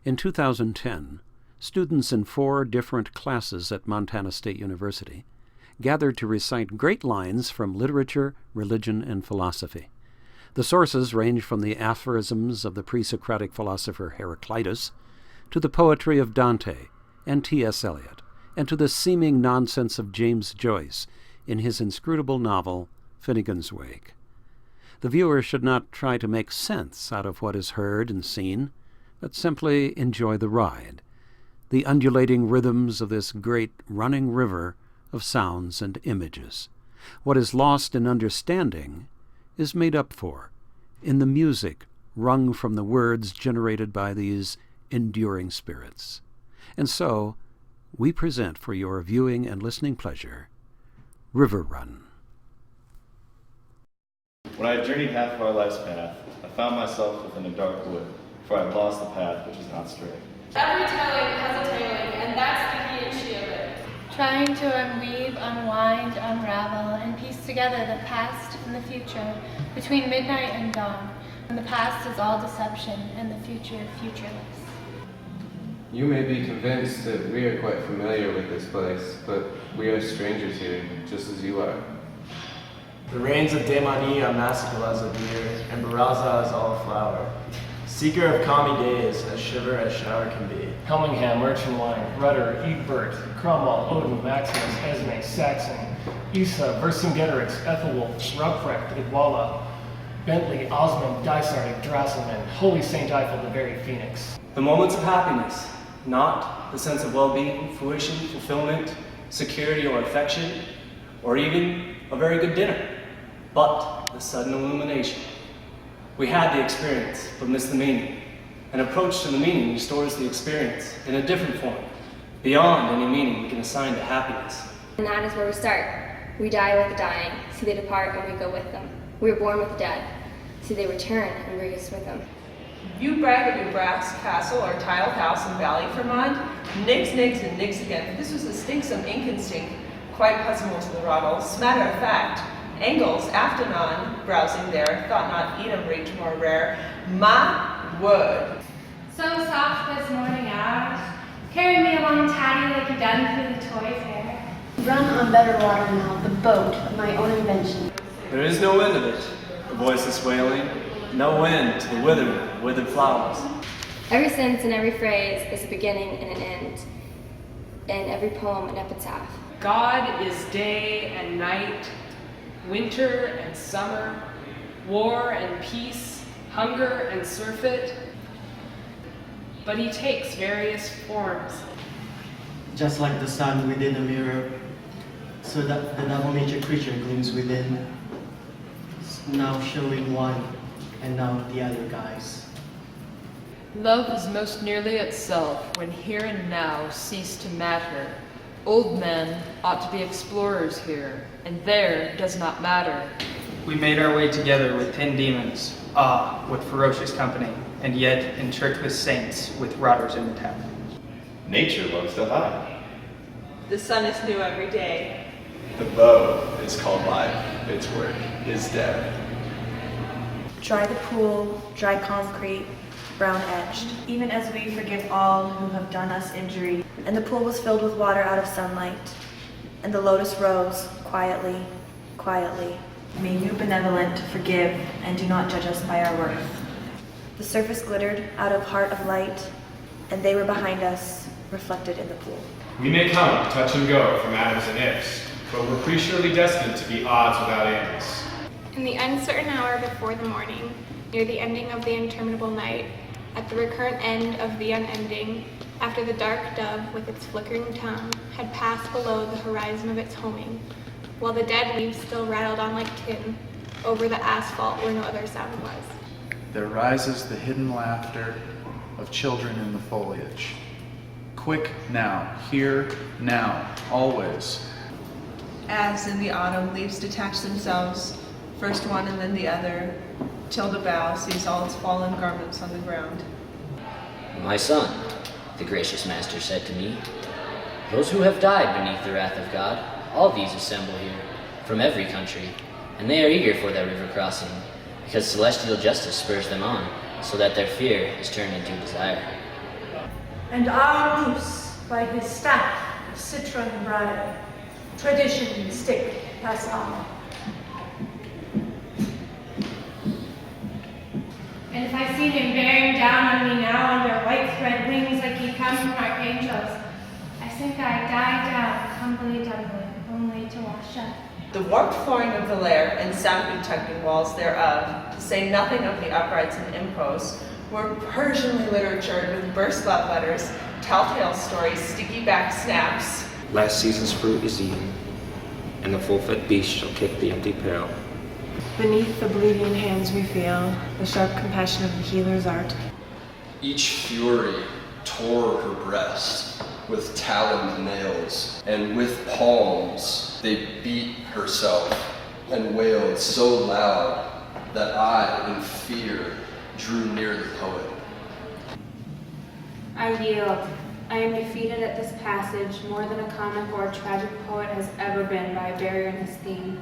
In 2010, students in 4 different classes at Montana State University gathered to recite great lines from literature, religion, and philosophy. The sources range from the aphorisms of the pre-Socratic philosopher Heraclitus to the poetry of Dante and T.S. Eliot, and to the seeming nonsense of James Joyce in his inscrutable novel, Finnegan's Wake. The viewer should not try to make sense out of what is heard and seen, but simply enjoy the ride, the undulating rhythms of this great running river of sounds and images. What is lost in understanding is made up for in the music wrung from the words generated by these enduring spirits. And so, we present for your viewing and listening pleasure, Riverrun. When I had journeyed half of our life's path, I found myself within a dark wood, for I had lost the path which is not straight. Every telling has a tailing, and that's the key issue of it. Trying to unweave, unwind, unravel, and piece together the past and the future between midnight and dawn. And the past is all deception, and the future futureless. You may be convinced that we are quite familiar with this place, but we are strangers here, just as you are. The rains of Demani are massical as a deer, and Baraza is all flower. Seeker of calmy days, as shiver as shower can be. Helmingham, Urchinwine, Rudder, Egbert, Cromwell, Odin, Maximus, Esme, Saxon, Isa, Vercingetorix, Ethelwolf, Ruprecht, Idwala, Bentley, Osmond, Dysartic, Drasselman, Holy Saint Eiffel, the very Phoenix. The moments of happiness, not the sense of well-being, fruition, fulfillment, security, or affection, or even a very good dinner, but the sudden illumination. We had the experience, but missed the meaning. An approach to the meaning restores the experience in a different form, beyond any meaning we can assign to happiness. And that is where we start. We die with the dying, see they depart and we go with them. We are born with the dead, see they return and bring us with them. You brag of your brass castle or tiled house in Valley, Vermont. Nix, nigs, and nigs again. This was a stinksome inconstinct, quite puzzle to the Roddles. Matter of fact, Engels, after none, browsing there, thought not Edom reeked more rare. My word. So soft this morning hours, carry me along tatty like you done through the toy fair. Run on better water now, the boat of my own invention. There is no end of it, the voiceless wailing, no end to the withered flowers. Every sentence and every phrase is a beginning and an end, and every poem an epitaph. God is day and night, winter and summer, war and peace, hunger and surfeit. But he takes various forms. Just like the sun within a mirror, so that the double nature creature gleams within, now showing one and now the other guys. Love is most nearly itself when here and now cease to matter. Old men ought to be explorers here, and there does not matter. We made our way together with 10 demons, with ferocious company, and yet in church with saints, with rotters in the town. Nature loves to hide. The sun is new every day. The bow is called life, its work is death. Dry the pool, dry concrete, brown edged, even as we forgive all who have done us injury. And the pool was filled with water out of sunlight, and the lotus rose quietly, quietly. May you, benevolent, forgive and do not judge us by our worth. The surface glittered out of heart of light, and they were behind us, reflected in the pool. We may come, touch and go from atoms and ifs, but we're pre-surely destined to be odds without ends. In the uncertain hour before the morning, near the ending of the interminable night, at the recurrent end of the unending, after the dark dove with its flickering tongue had passed below the horizon of its homing, while the dead leaves still rattled on like tin over the asphalt where no other sound was. There rises the hidden laughter of children in the foliage. Quick now, here, now, always. As in the autumn, leaves detach themselves, first one and then the other, till the bough sees all its fallen garments on the ground. My son, the gracious master said to me, those who have died beneath the wrath of God, all these assemble here, from every country, and they are eager for their river crossing, because celestial justice spurs them on, so that their fear is turned into desire. and our moose by his staff of citron briar. Tradition stick pass on. And if I see him bearing down on me now on their white thread wings like he comes from archangels, I think I die down, humbly dumbly, only to wash up. The warped flooring of the lair and sound-protecting walls thereof, to say nothing of the uprights and imposts, were Persianly literatured with burst love letters, telltale stories, sticky-back snaps. Last season's fruit is eaten, and the full-fed beast shall kick the empty pail. Beneath the bleeding hands we feel the sharp compassion of the healer's art. Each fury tore her breast with taloned nails, and with palms they beat herself and wailed so loud that I, in fear, drew near the poet. I yield. I am defeated at this passage more than a comic or a tragic poet has ever been by a barrier in his theme.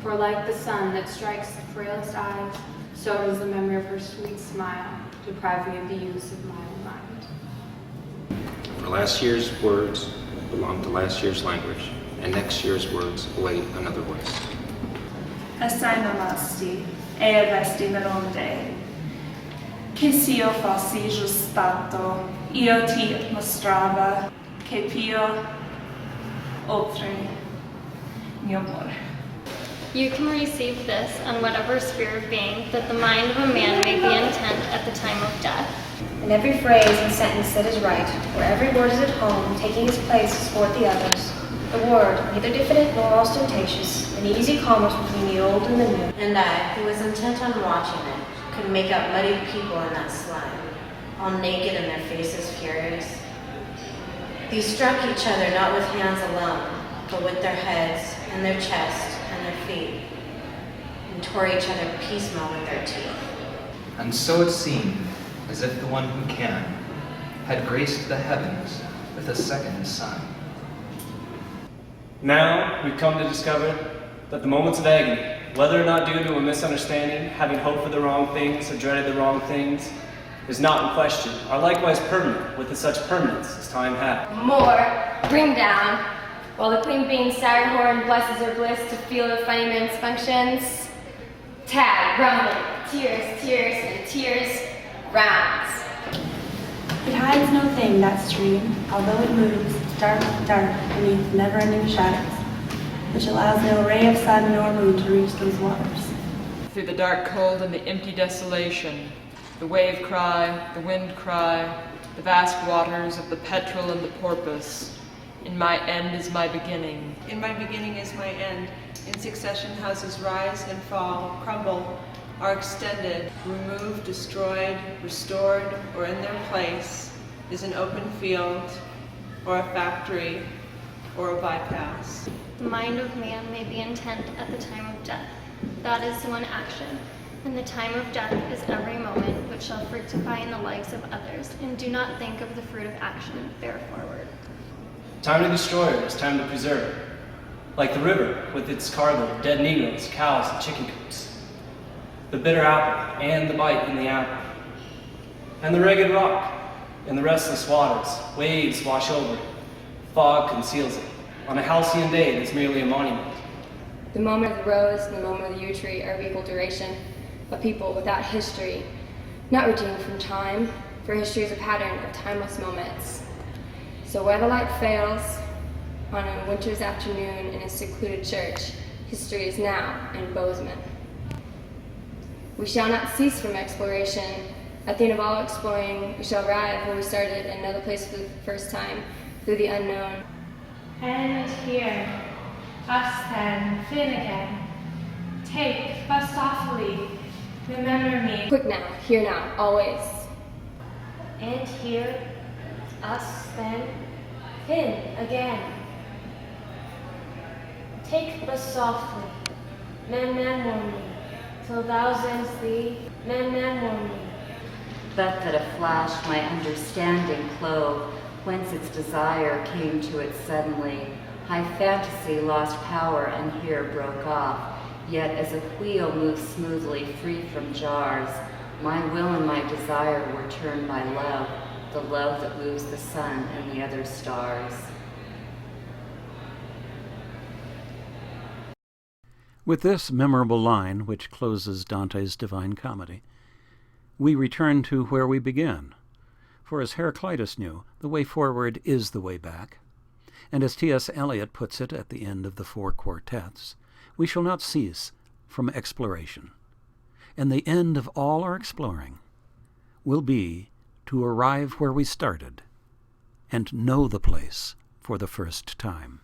For like the sun that strikes the frailest eyes, so does the memory of her sweet smile deprive me of the use of my own mind. For last year's words belong to last year's language, and next year's words await another voice. Assai namasti, e vesti veronde, che s'io fossi giustato, io ti mostrava che più oltre mio amore. You can receive this on whatever sphere of being that the mind of a man may be intent at the time of death. In every phrase and sentence that is right, where every word is at home, taking its place to support the others, the word, neither diffident nor ostentatious, an easy commerce between the old and the new. And I, who was intent on watching it, could make out muddied people in that slime, all naked and their faces furious. These struck each other not with hands alone, but with their heads and their chest and their feet, and tore each other piecemeal with their teeth. And so it seemed as if the one who can had graced the heavens with a second sun. Now we've come to discover that the moments of agony, whether or not due to a misunderstanding, having hoped for the wrong things, or dreaded the wrong things, is not in question, are likewise permanent, with as such permanence as time hath. More, bring down, while the queen being Sarahorn blesses her bliss to feel the funny man's functions. Tag, rumbling, tears, tears, and tears, rounds. It hides no thing, that stream, although it moves dark, dark beneath never-ending shadows, which allows no ray of sun nor moon to reach those waters. Through the dark cold and the empty desolation, the wave cry, the wind cry, the vast waters of the petrel and the porpoise. In my end is my beginning. In my beginning is my end. In succession houses rise and fall, crumble, are extended, removed, destroyed, restored, or in their place is an open field, or a factory, or a bypass. The mind of man may be intent at the time of death. That is one action. And the time of death is every moment which shall fructify in the lives of others, and do not think of the fruit of action, bear forward. Time to destroy it is time to preserve it. Like the river with its cargo of dead negroes, cows, and chicken coops. The bitter apple and the bite in the apple. And the ragged rock in the restless waters. Waves wash over it. Fog conceals it. On a halcyon day, it is merely a monument. The moment of the rose and the moment of the yew tree are of equal duration. A people without history, not redeemed from time, for history is a pattern of timeless moments. So where the light fails, on a winter's afternoon in a secluded church, history is now in Bozeman. We shall not cease from exploration. At the end of all exploring, we shall arrive where we started in another place for the first time, through the unknown. And here, us then, Finnegan, take but softly, remember me. Quick now, here now, always. And here, us then, Finn again. Take but softly, man warn me, till thou sendst thee, man warn me. But that a flash my understanding clove, whence its desire came to it suddenly. High fantasy lost power and here broke off, yet as a wheel moves smoothly free from jars, my will and my desire were turned by love, the love that moves the sun and the other stars. With this memorable line, which closes Dante's Divine Comedy, we return to where we began. For as Heraclitus knew, the way forward is the way back. And as T.S. Eliot puts it at the end of the 4 quartets, we shall not cease from exploration. And the end of all our exploring will be to arrive where we started and know the place for the first time.